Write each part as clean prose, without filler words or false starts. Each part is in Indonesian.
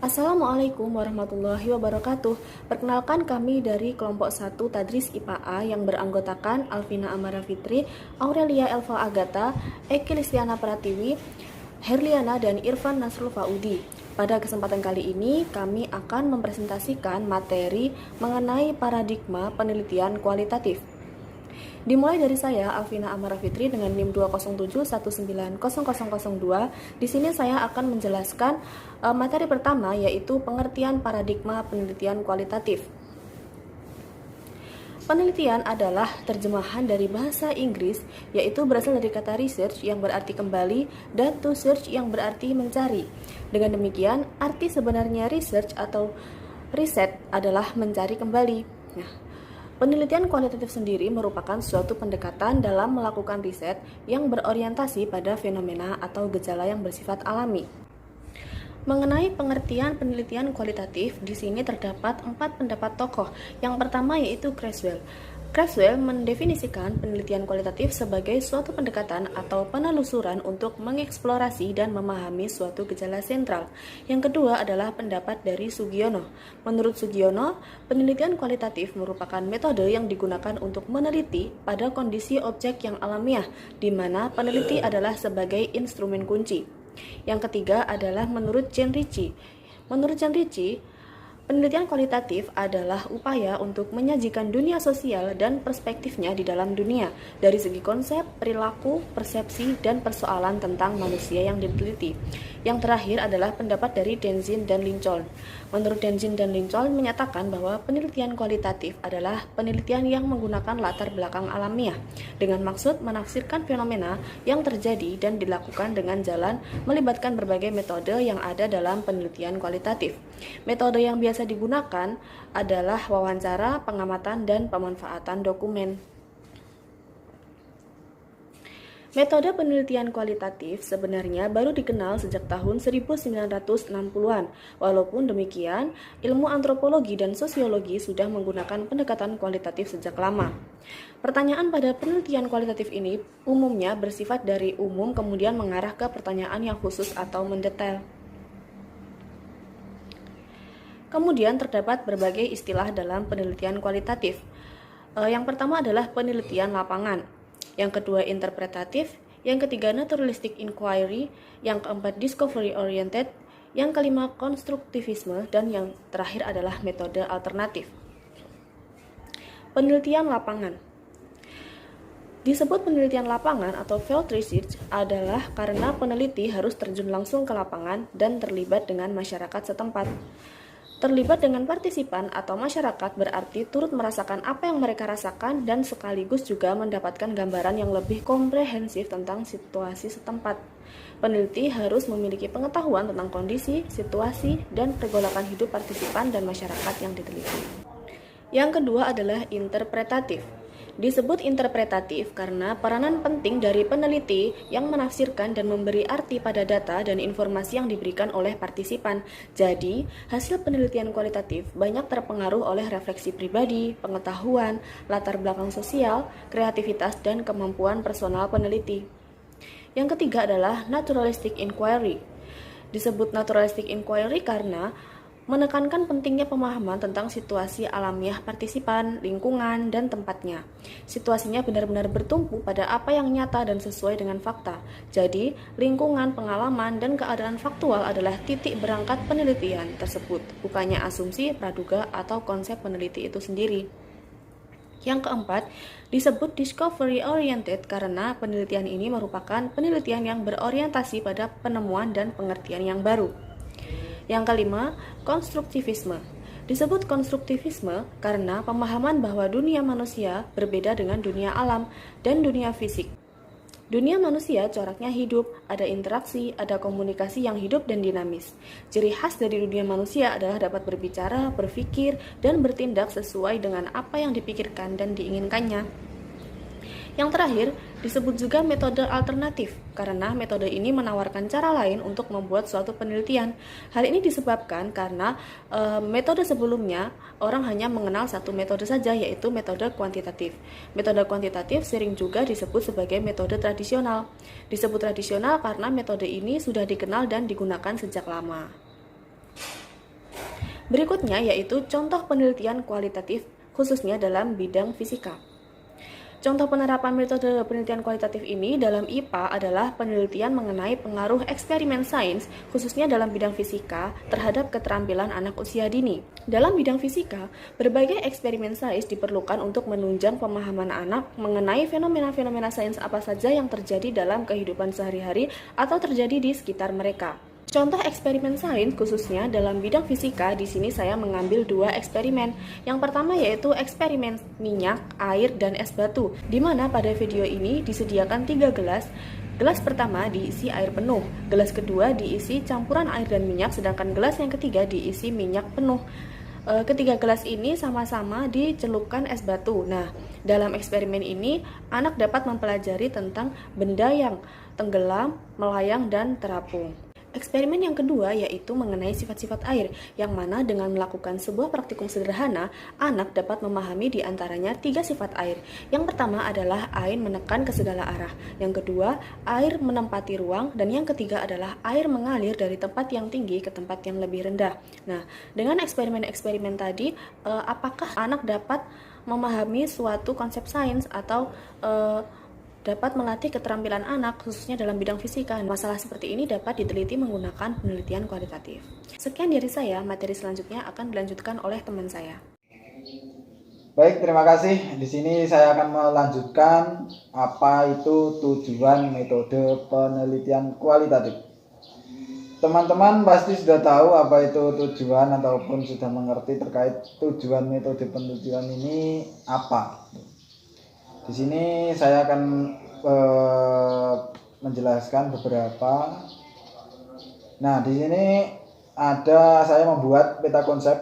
Assalamualaikum warahmatullahi wabarakatuh. Perkenalkan kami dari kelompok 1 Tadris IPA A yang beranggotakan Alvina Amara Fitri, Aurelia Elva Agata, Eki Listiana Pratiwi, Herliana dan Irfan Nasrul Faudi. Pada kesempatan kali ini kami akan mempresentasikan materi mengenai paradigma penelitian kualitatif. Dimulai dari saya, Alvina Amara Fitri dengan NIM 207190002. Di sini saya akan menjelaskan materi pertama, yaitu pengertian paradigma penelitian kualitatif. Penelitian adalah terjemahan dari bahasa Inggris, yaitu berasal dari kata research yang berarti kembali dan to search yang berarti mencari. Dengan demikian, arti sebenarnya research atau riset adalah mencari kembali. Nah, penelitian kualitatif sendiri merupakan suatu pendekatan dalam melakukan riset yang berorientasi pada fenomena atau gejala yang bersifat alami. Mengenai pengertian penelitian kualitatif, di sini terdapat 4 pendapat tokoh. Yang pertama yaitu Creswell. Creswell mendefinisikan penelitian kualitatif sebagai suatu pendekatan atau penelusuran untuk mengeksplorasi dan memahami suatu gejala sentral. Yang kedua adalah pendapat dari Sugiono. Menurut Sugiono, penelitian kualitatif merupakan metode yang digunakan untuk meneliti pada kondisi objek yang alamiah, di mana peneliti adalah sebagai instrumen kunci. Yang ketiga adalah menurut Jean Ricci. Menurut Jean Ricci, penelitian kualitatif adalah upaya untuk menyajikan dunia sosial dan perspektifnya di dalam dunia dari segi konsep, perilaku, persepsi, dan persoalan tentang manusia yang diteliti. Yang terakhir adalah pendapat dari Denzin dan Lincoln. Menurut Denzin dan Lincoln menyatakan bahwa penelitian kualitatif adalah penelitian yang menggunakan latar belakang alamiah dengan maksud menafsirkan fenomena yang terjadi dan dilakukan dengan jalan melibatkan berbagai metode yang ada dalam penelitian kualitatif. Metode yang biasa digunakan adalah wawancara, pengamatan, dan pemanfaatan dokumen. Metode penelitian kualitatif sebenarnya baru dikenal sejak tahun 1960-an. Walaupun demikian, ilmu antropologi dan sosiologi sudah menggunakan pendekatan kualitatif sejak lama. Pertanyaan pada penelitian kualitatif ini umumnya bersifat dari umum kemudian mengarah ke pertanyaan yang khusus atau mendetail. Kemudian terdapat berbagai istilah dalam penelitian kualitatif. Yang pertama adalah penelitian lapangan, yang kedua interpretatif, yang ketiga naturalistic inquiry, yang keempat discovery oriented, yang kelima konstruktivisme, dan yang terakhir adalah metode alternatif. Penelitian lapangan disebut penelitian lapangan atau field research adalah karena peneliti harus terjun langsung ke lapangan dan terlibat dengan masyarakat setempat. Terlibat dengan partisipan atau masyarakat berarti turut merasakan apa yang mereka rasakan dan sekaligus juga mendapatkan gambaran yang lebih komprehensif tentang situasi setempat. Peneliti harus memiliki pengetahuan tentang kondisi, situasi, dan pergolakan hidup partisipan dan masyarakat yang diteliti. Yang kedua adalah interpretatif. Disebut interpretatif karena peranan penting dari peneliti yang menafsirkan dan memberi arti pada data dan informasi yang diberikan oleh partisipan. Jadi, hasil penelitian kualitatif banyak terpengaruh oleh refleksi pribadi, pengetahuan, latar belakang sosial, kreativitas, dan kemampuan personal peneliti. Yang ketiga adalah naturalistic inquiry. Disebut naturalistic inquiry karena menekankan pentingnya pemahaman tentang situasi alamiah partisipan, lingkungan, dan tempatnya. Situasinya benar-benar bertumpu pada apa yang nyata dan sesuai dengan fakta. Jadi, lingkungan, pengalaman, dan keadaan faktual adalah titik berangkat penelitian tersebut, bukannya asumsi, praduga, atau konsep peneliti itu sendiri. Yang keempat, disebut discovery oriented karena penelitian ini merupakan penelitian yang berorientasi pada penemuan dan pengertian yang baru. Yang kelima, konstruktivisme. Disebut konstruktivisme karena pemahaman bahwa dunia manusia berbeda dengan dunia alam dan dunia fisik. Dunia manusia coraknya hidup, ada interaksi, ada komunikasi yang hidup dan dinamis. Ciri khas dari dunia manusia adalah dapat berbicara, berpikir, dan bertindak sesuai dengan apa yang dipikirkan dan diinginkannya. Yang terakhir, disebut juga metode alternatif, karena metode ini menawarkan cara lain untuk membuat suatu penelitian. Hal ini disebabkan karena metode sebelumnya, orang hanya mengenal satu metode saja, yaitu metode kuantitatif. Metode kuantitatif sering juga disebut sebagai metode tradisional. Disebut tradisional karena metode ini sudah dikenal dan digunakan sejak lama. Berikutnya yaitu contoh penelitian kualitatif khususnya dalam bidang fisika. Contoh penerapan metode penelitian kualitatif ini dalam IPA adalah penelitian mengenai pengaruh eksperimen sains, khususnya dalam bidang fisika, terhadap keterampilan anak usia dini. Dalam bidang fisika, berbagai eksperimen sains diperlukan untuk menunjang pemahaman anak mengenai fenomena-fenomena sains apa saja yang terjadi dalam kehidupan sehari-hari atau terjadi di sekitar mereka. Contoh eksperimen sains khususnya dalam bidang fisika, di sini saya mengambil 2 eksperimen. Yang pertama yaitu eksperimen minyak, air, dan es batu, di mana pada video ini disediakan 3 gelas. Gelas pertama diisi air penuh, gelas kedua diisi campuran air dan minyak, sedangkan gelas yang ketiga diisi minyak penuh. Ketiga gelas ini sama-sama dicelupkan es batu. Nah, dalam eksperimen ini, anak dapat mempelajari tentang benda yang tenggelam, melayang, dan terapung. Eksperimen yang kedua yaitu mengenai sifat-sifat air, yang mana dengan melakukan sebuah praktikum sederhana, anak dapat memahami di antaranya 3 sifat air. Yang pertama adalah air menekan ke segala arah, yang kedua air menempati ruang, dan yang ketiga adalah air mengalir dari tempat yang tinggi ke tempat yang lebih rendah. Nah, dengan eksperimen-eksperimen tadi, apakah anak dapat memahami suatu konsep sains atau dapat melatih keterampilan anak, khususnya dalam bidang fisika. Masalah seperti ini dapat diteliti menggunakan penelitian kualitatif. Sekian dari saya, materi selanjutnya akan dilanjutkan oleh teman saya. Baik, terima kasih. Di sini saya akan melanjutkan apa itu tujuan metode penelitian kualitatif. Teman-teman pasti sudah tahu apa itu tujuan ataupun sudah mengerti terkait tujuan metode penelitian ini apa. Di sini saya akan menjelaskan beberapa. Nah, di sini saya membuat peta konsep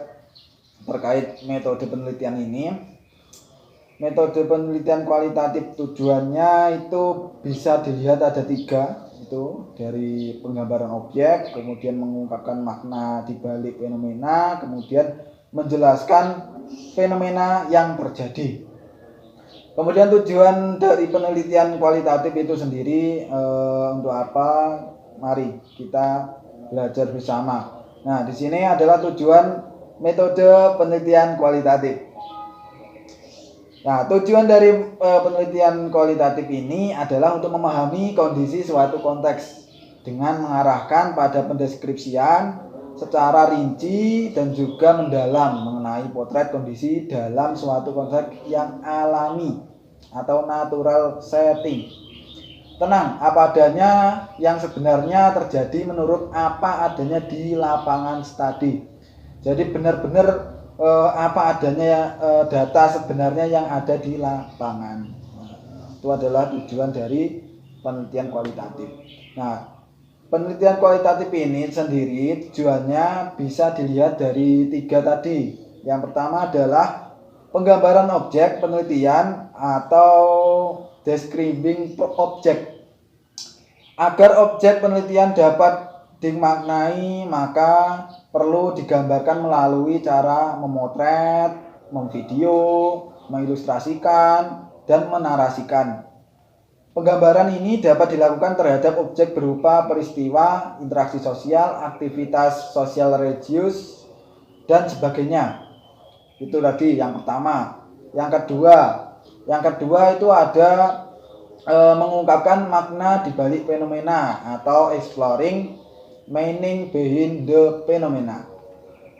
terkait metode penelitian ini. Metode penelitian kualitatif tujuannya itu bisa dilihat ada 3, itu dari penggambaran objek, kemudian mengungkapkan makna di balik fenomena, kemudian menjelaskan fenomena yang terjadi. Kemudian tujuan dari penelitian kualitatif itu sendiri untuk apa? Mari kita belajar bersama. Nah, di sini adalah tujuan metode penelitian kualitatif. Nah, tujuan dari penelitian kualitatif ini adalah untuk memahami kondisi suatu konteks dengan mengarahkan pada pendeskripsian secara rinci dan juga mendalam mengenai potret kondisi dalam suatu konteks yang alami atau natural setting. Tenang, apa adanya yang sebenarnya terjadi menurut apa adanya di lapangan studi. Jadi benar-benar apa adanya data sebenarnya yang ada di lapangan. Itu adalah tujuan dari penelitian kualitatif. Nah, penelitian kualitatif ini sendiri tujuannya bisa dilihat dari 3 tadi. Yang pertama adalah penggambaran objek penelitian atau describing object. Agar objek penelitian dapat dimaknai, maka perlu digambarkan melalui cara memotret, memvideo, mengilustrasikan, dan menarasikan. Penggambaran ini dapat dilakukan terhadap objek berupa peristiwa, interaksi sosial, aktivitas sosial religius, dan sebagainya. Itu tadi yang pertama. Yang kedua itu ada mengungkapkan makna di balik fenomena atau exploring meaning behind the phenomena.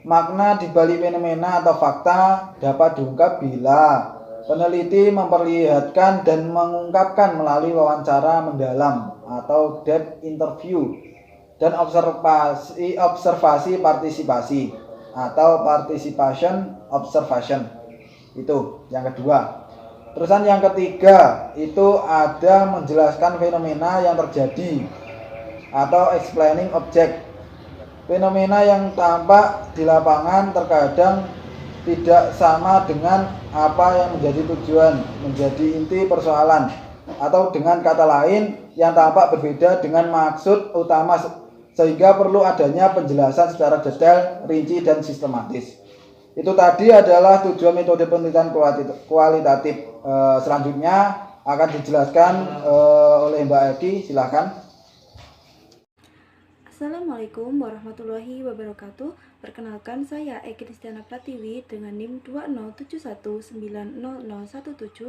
Makna di balik fenomena atau fakta dapat diungkap bila peneliti memperlihatkan dan mengungkapkan melalui wawancara mendalam atau depth interview dan observasi partisipasi atau participation observation. Itu yang kedua. Terusan yang ketiga itu ada menjelaskan fenomena yang terjadi atau explaining object. Fenomena yang tampak di lapangan terkadang tidak sama dengan apa yang menjadi tujuan, menjadi inti persoalan, atau dengan kata lain yang tampak berbeda dengan maksud utama, sehingga perlu adanya penjelasan secara detail, rinci, dan sistematis. Itu tadi adalah tujuan metode penelitian kualitatif. Selanjutnya akan dijelaskan oleh Mbak Eki, silakan. Assalamualaikum warahmatullahi wabarakatuh. Perkenalkan, saya Eki Kristiana Pratiwi dengan NIM 207190017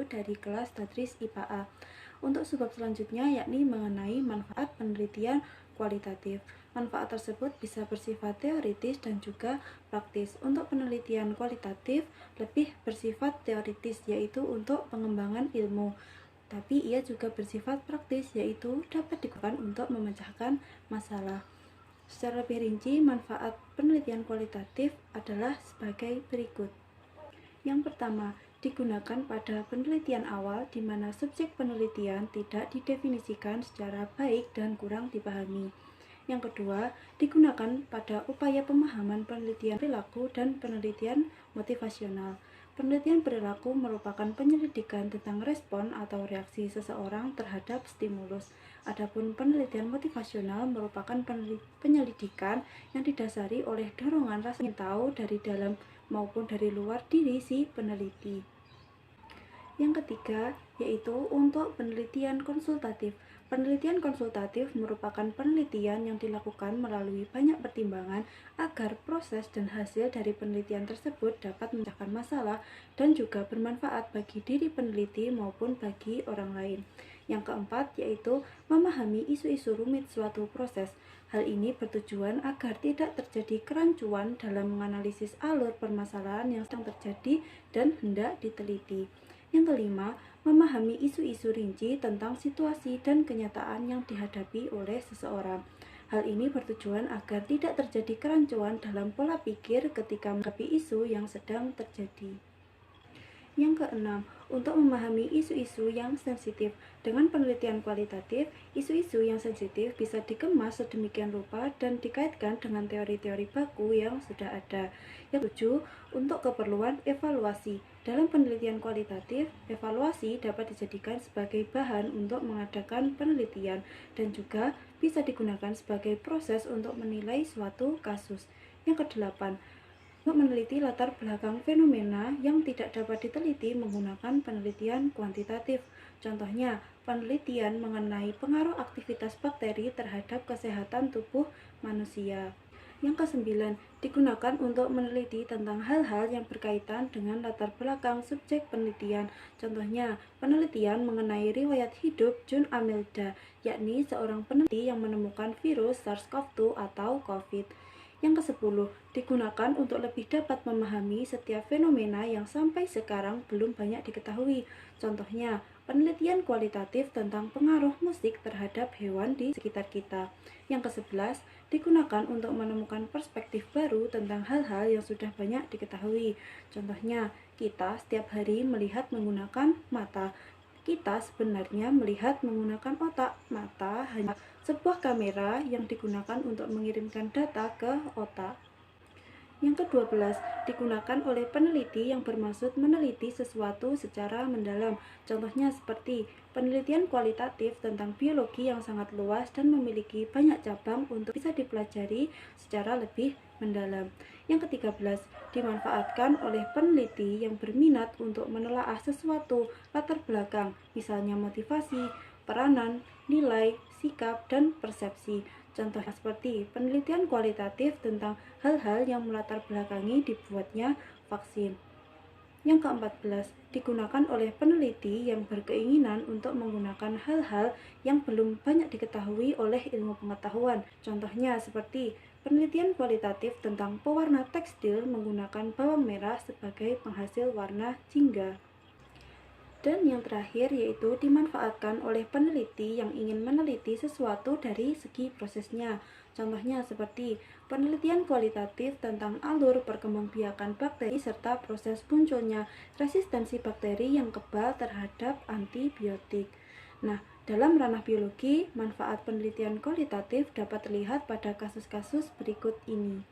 dari kelas Tadris IPA A. Untuk subbab selanjutnya yakni mengenai manfaat penelitian kualitatif. Manfaat tersebut bisa bersifat teoritis dan juga praktis. Untuk penelitian kualitatif lebih bersifat teoritis, yaitu untuk pengembangan ilmu. Tapi ia juga bersifat praktis, yaitu dapat digunakan untuk memecahkan masalah. Secara lebih rinci, manfaat penelitian kualitatif adalah sebagai berikut. Yang pertama, digunakan pada penelitian awal di mana subjek penelitian tidak didefinisikan secara baik dan kurang dipahami. Yang kedua, digunakan pada upaya pemahaman penelitian perilaku dan penelitian motivasional. Penelitian perilaku merupakan penyelidikan tentang respon atau reaksi seseorang terhadap stimulus. Adapun penelitian motivasional merupakan penyelidikan yang didasari oleh dorongan rasa ingin tahu dari dalam maupun dari luar diri si peneliti. Yang ketiga, yaitu untuk penelitian konsultatif. Penelitian konsultatif merupakan penelitian yang dilakukan melalui banyak pertimbangan agar proses dan hasil dari penelitian tersebut dapat memecahkan masalah dan juga bermanfaat bagi diri peneliti maupun bagi orang lain. Yang keempat, yaitu memahami isu-isu rumit suatu proses. Hal ini bertujuan agar tidak terjadi kerancuan dalam menganalisis alur permasalahan yang sedang terjadi dan hendak diteliti. Yang kelima, memahami isu-isu rinci tentang situasi dan kenyataan yang dihadapi oleh seseorang. Hal ini bertujuan agar tidak terjadi kerancuan dalam pola pikir ketika menghadapi isu yang sedang terjadi. Yang keenam, untuk memahami isu-isu yang sensitif. Dengan penelitian kualitatif, isu-isu yang sensitif bisa dikemas sedemikian rupa dan dikaitkan dengan teori-teori baku yang sudah ada. Yang ketujuh, untuk keperluan evaluasi. Dalam penelitian kualitatif, evaluasi dapat dijadikan sebagai bahan untuk mengadakan penelitian dan juga bisa digunakan sebagai proses untuk menilai suatu kasus. Yang kedelapan, untuk meneliti latar belakang fenomena yang tidak dapat diteliti menggunakan penelitian kuantitatif. Contohnya, penelitian mengenai pengaruh aktivitas bakteri terhadap kesehatan tubuh manusia. Yang kesembilan, digunakan untuk meneliti tentang hal-hal yang berkaitan dengan latar belakang subjek penelitian. Contohnya, penelitian mengenai riwayat hidup June Amelda, yakni seorang peneliti yang menemukan virus SARS-CoV-2 atau COVID. Yang ke-10, digunakan untuk lebih dapat memahami setiap fenomena yang sampai sekarang belum banyak diketahui. Contohnya, penelitian kualitatif tentang pengaruh musik terhadap hewan di sekitar kita. Yang ke-11, digunakan untuk menemukan perspektif baru tentang hal-hal yang sudah banyak diketahui. Contohnya, kita setiap hari melihat menggunakan mata. Kita sebenarnya melihat menggunakan otak. Mata hanya sebuah kamera yang digunakan untuk mengirimkan data ke otak. Yang ke-12, digunakan oleh peneliti yang bermaksud meneliti sesuatu secara mendalam. Contohnya seperti penelitian kualitatif tentang biologi yang sangat luas dan memiliki banyak cabang untuk bisa dipelajari secara lebih mendalam. Yang ke-13, dimanfaatkan oleh peneliti yang berminat untuk menelaah sesuatu latar belakang, misalnya motivasi, peranan, nilai, sikap, dan persepsi. Contohnya seperti penelitian kualitatif tentang hal-hal yang melatar belakangi dibuatnya vaksin. Yang ke-14, digunakan oleh peneliti yang berkeinginan untuk menggunakan hal-hal yang belum banyak diketahui oleh ilmu pengetahuan. Contohnya seperti penelitian kualitatif tentang pewarna tekstil menggunakan bawang merah sebagai penghasil warna jingga. Dan yang terakhir yaitu dimanfaatkan oleh peneliti yang ingin meneliti sesuatu dari segi prosesnya. Contohnya seperti penelitian kualitatif tentang alur perkembangbiakan bakteri serta proses munculnya resistensi bakteri yang kebal terhadap antibiotik. Nah, dalam ranah biologi, manfaat penelitian kualitatif dapat terlihat pada kasus-kasus berikut ini.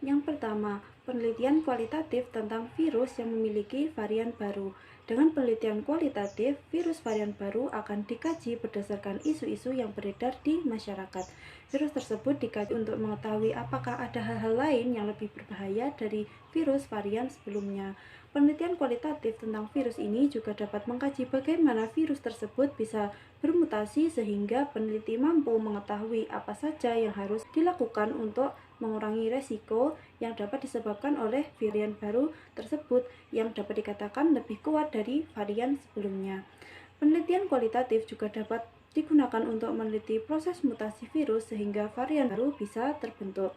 Yang pertama, penelitian kualitatif tentang virus yang memiliki varian baru. Dengan penelitian kualitatif, virus varian baru akan dikaji berdasarkan isu-isu yang beredar di masyarakat. Virus tersebut dikaji untuk mengetahui apakah ada hal-hal lain yang lebih berbahaya dari virus varian sebelumnya. Penelitian kualitatif tentang virus ini juga dapat mengkaji bagaimana virus tersebut bisa bermutasi sehingga peneliti mampu mengetahui apa saja yang harus dilakukan untuk mengurangi resiko yang dapat disebabkan oleh varian baru tersebut yang dapat dikatakan lebih kuat dari varian sebelumnya. Penelitian kualitatif juga dapat digunakan untuk meneliti proses mutasi virus sehingga varian baru bisa terbentuk.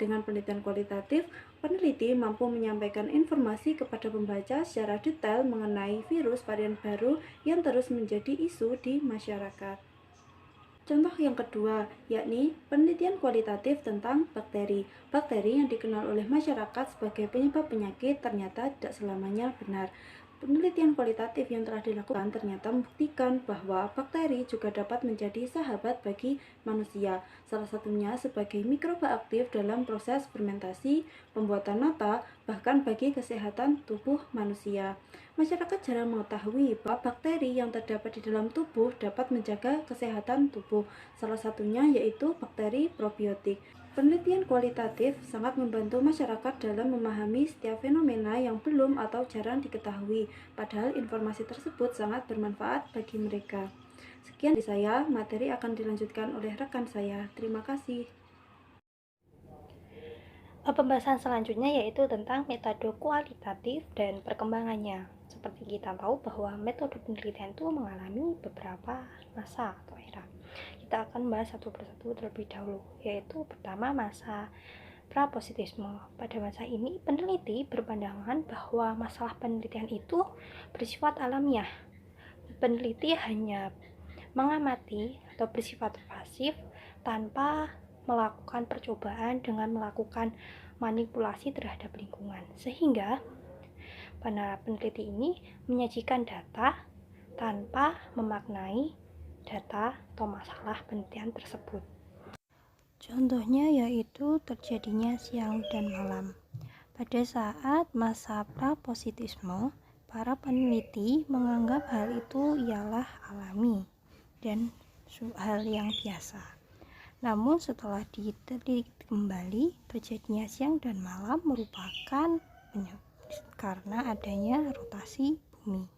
Dengan penelitian kualitatif, peneliti mampu menyampaikan informasi kepada pembaca secara detail mengenai virus varian baru yang terus menjadi isu di masyarakat. Contoh yang kedua, yakni penelitian kualitatif tentang bakteri. Bakteri yang dikenal oleh masyarakat sebagai penyebab penyakit ternyata tidak selamanya benar. Penelitian kualitatif yang telah dilakukan ternyata membuktikan bahwa bakteri juga dapat menjadi sahabat bagi manusia, salah satunya sebagai mikroba aktif dalam proses fermentasi, pembuatan nata, bahkan bagi kesehatan tubuh manusia. Masyarakat jarang mengetahui bahwa bakteri yang terdapat di dalam tubuh dapat menjaga kesehatan tubuh, salah satunya yaitu bakteri probiotik. Penelitian kualitatif sangat membantu masyarakat dalam memahami setiap fenomena yang belum atau jarang diketahui, padahal informasi tersebut sangat bermanfaat bagi mereka. Sekian dari saya, materi akan dilanjutkan oleh rekan saya. Terima kasih. Pembahasan selanjutnya yaitu tentang metode kualitatif dan perkembangannya. Seperti kita tahu bahwa metode penelitian itu mengalami beberapa masa atau era. Kita akan bahas satu persatu terlebih dahulu, yaitu pertama masa prapositisme. Pada masa ini, peneliti berpandangan bahwa masalah penelitian itu bersifat alamiah. Peneliti hanya mengamati atau bersifat pasif tanpa melakukan percobaan dengan melakukan manipulasi terhadap lingkungan, sehingga para peneliti ini menyajikan data tanpa memaknai data atau masalah penelitian tersebut. Contohnya yaitu terjadinya siang dan malam. Pada saat masa prapositisme, para peneliti menganggap hal itu ialah alami dan hal yang biasa. Namun setelah diteliti kembali, terjadinya siang dan malam merupakan karena adanya rotasi bumi.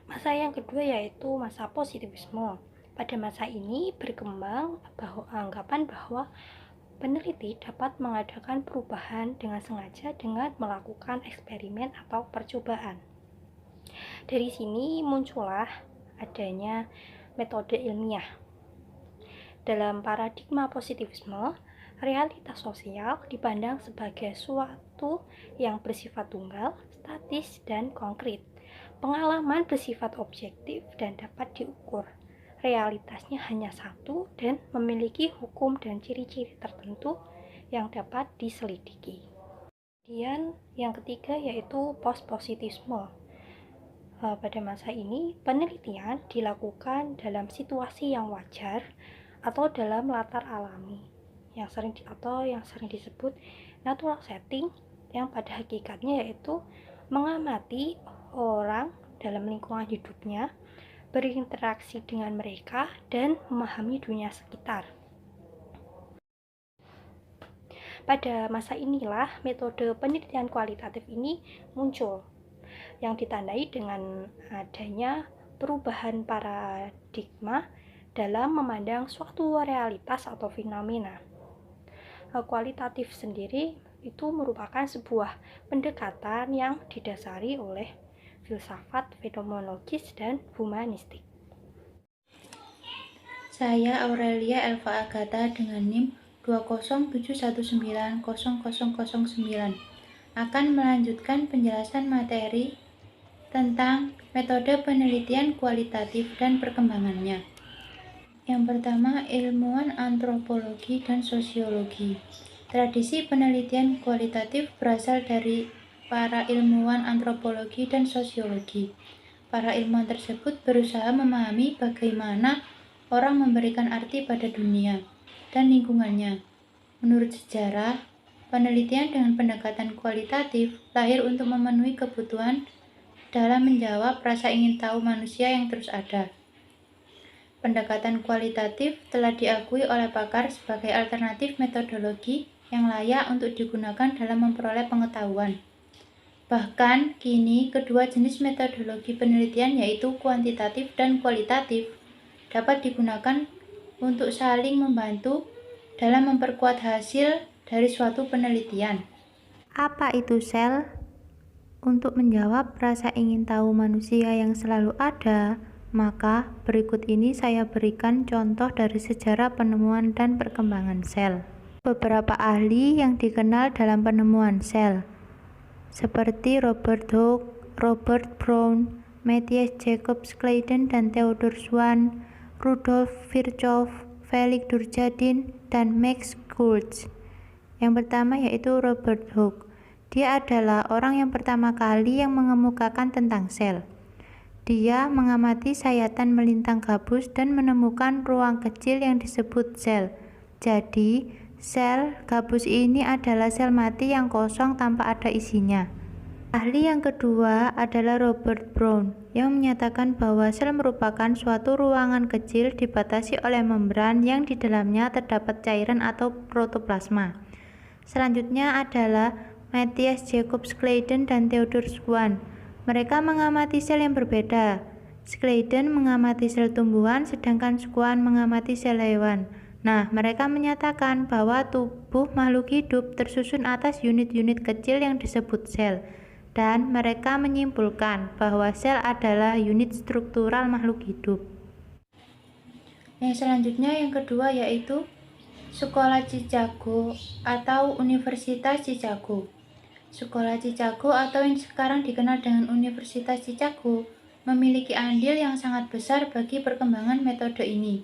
Masa yang kedua yaitu masa positivisme. Pada masa ini berkembang anggapan bahwa peneliti dapat mengadakan perubahan dengan sengaja dengan melakukan eksperimen atau percobaan. Dari sini muncullah adanya metode ilmiah. Dalam paradigma positivisme, realitas sosial dipandang sebagai suatu yang bersifat tunggal, statis, dan konkret. Pengalaman bersifat objektif dan dapat diukur. Realitasnya hanya satu dan memiliki hukum dan ciri-ciri tertentu yang dapat diselidiki. Kemudian yang ketiga yaitu postpositisme. Pada masa ini, penelitian dilakukan dalam situasi yang wajar atau dalam latar alami yang sering disebut natural setting, yang pada hakikatnya yaitu mengamati orang dalam lingkungan hidupnya, berinteraksi dengan mereka, dan memahami dunia sekitar. Pada masa inilah metode penelitian kualitatif ini muncul, yang ditandai dengan adanya perubahan paradigma dalam memandang suatu realitas atau fenomena. Kualitatif sendiri itu merupakan sebuah pendekatan yang didasari oleh filsafat fenomenologis dan humanistik. Saya Aurelia Elva Agatha dengan NIM 207190009 akan melanjutkan penjelasan materi tentang metode penelitian kualitatif dan perkembangannya. Yang pertama, ilmuwan antropologi dan sosiologi. Tradisi penelitian kualitatif berasal dari para ilmuwan antropologi dan sosiologi. Para ilmuwan tersebut berusaha memahami bagaimana orang memberikan arti pada dunia dan lingkungannya. Menurut sejarah, penelitian dengan pendekatan kualitatif lahir untuk memenuhi kebutuhan dalam menjawab rasa ingin tahu manusia yang terus ada. Pendekatan kualitatif telah diakui oleh pakar sebagai alternatif metodologi yang layak untuk digunakan dalam memperoleh pengetahuan. Bahkan, kini kedua jenis metodologi penelitian yaitu kuantitatif dan kualitatif dapat digunakan untuk saling membantu dalam memperkuat hasil dari suatu penelitian. Apa itu sel? Untuk menjawab rasa ingin tahu manusia yang selalu ada, maka berikut ini saya berikan contoh dari sejarah penemuan dan perkembangan sel. Beberapa ahli yang dikenal dalam penemuan sel, seperti Robert Hooke, Robert Brown, Matthias Jacob Sladen dan Theodor Schwann, Rudolf Virchow, Felix Durkheim, dan Max Schultz. Yang pertama yaitu Robert Hooke. Dia adalah orang yang pertama kali yang mengemukakan tentang sel. Dia mengamati sayatan melintang gabus dan menemukan ruang kecil yang disebut sel. Jadi, sel gabus ini adalah sel mati yang kosong tanpa ada isinya. Ahli yang kedua adalah Robert Brown, yang menyatakan bahwa sel merupakan suatu ruangan kecil dibatasi oleh membran yang di dalamnya terdapat cairan atau protoplasma. Selanjutnya adalah Matthias Jacob Sladen dan Theodor Schwann. Mereka mengamati sel yang berbeda. Sladen mengamati sel tumbuhan, sedangkan Schwann mengamati sel hewan. Nah, mereka menyatakan bahwa tubuh makhluk hidup tersusun atas unit-unit kecil yang disebut sel. Dan mereka menyimpulkan bahwa sel adalah unit struktural makhluk hidup. Yang selanjutnya yang kedua yaitu Sekolah Chicago atau Universitas Chicago. Sekolah Chicago atau yang sekarang dikenal dengan Universitas Chicago memiliki andil yang sangat besar bagi perkembangan metode ini.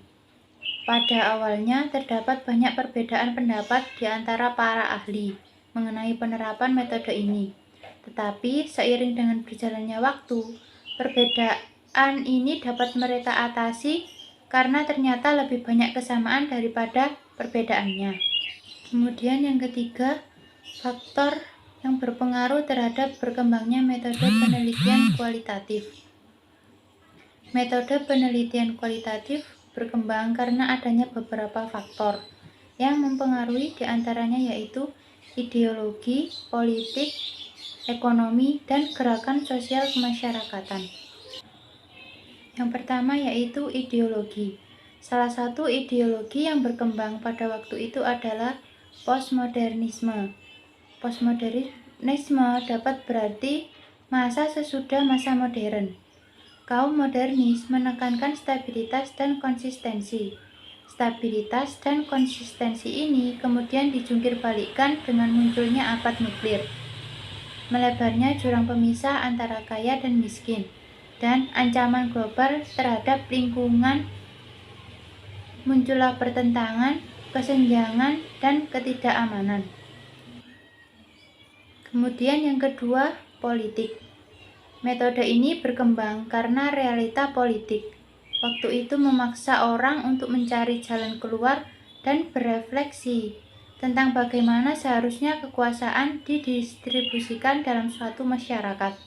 Pada awalnya terdapat banyak perbedaan pendapat di antara para ahli mengenai penerapan metode ini. Tetapi seiring dengan berjalannya waktu, perbedaan ini dapat mereka atasi karena ternyata lebih banyak kesamaan daripada perbedaannya. Kemudian yang ketiga, faktor yang berpengaruh terhadap berkembangnya metode penelitian kualitatif. Metode penelitian kualitatif berkembang karena adanya beberapa faktor yang mempengaruhi diantaranya yaitu ideologi, politik, ekonomi, dan gerakan sosial kemasyarakatan. Yang pertama yaitu ideologi. Salah satu ideologi yang berkembang pada waktu itu adalah postmodernisme. Postmodernisme dapat berarti masa sesudah masa modern. Kaum modernis menekankan stabilitas dan konsistensi. Stabilitas dan konsistensi ini kemudian dijungkirbalikkan dengan munculnya abad nuklir, melebarnya jurang pemisah antara kaya dan miskin, dan ancaman global terhadap lingkungan. Muncullah pertentangan, kesenjangan, dan ketidakamanan. Kemudian yang kedua, politik. Metode ini berkembang karena realita politik. Waktu itu memaksa orang untuk mencari jalan keluar dan berefleksi tentang bagaimana seharusnya kekuasaan didistribusikan dalam suatu masyarakat.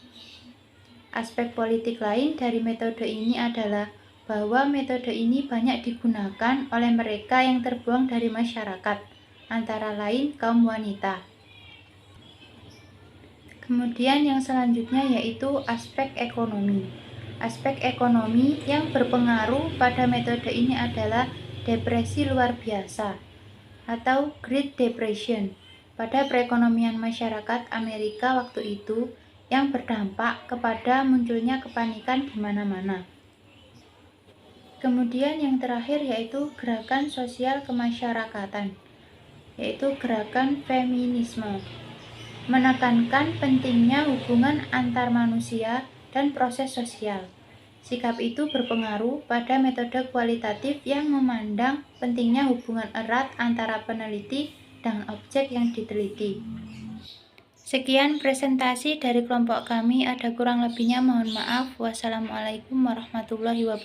Aspek politik lain dari metode ini adalah bahwa metode ini banyak digunakan oleh mereka yang terbuang dari masyarakat, antara lain kaum wanita. Kemudian yang selanjutnya yaitu aspek ekonomi. Aspek ekonomi yang berpengaruh pada metode ini adalah depresi luar biasa atau Great Depression pada perekonomian masyarakat Amerika waktu itu yang berdampak kepada munculnya kepanikan di mana-mana. Kemudian yang terakhir yaitu gerakan sosial kemasyarakatan, yaitu gerakan feminisme. Menekankan pentingnya hubungan antar manusia dan proses sosial. Sikap itu berpengaruh pada metode kualitatif yang memandang pentingnya hubungan erat antara peneliti dan objek yang diteliti. Sekian presentasi dari kelompok kami, ada kurang lebihnya mohon maaf. Wassalamualaikum warahmatullahi wabarakatuh.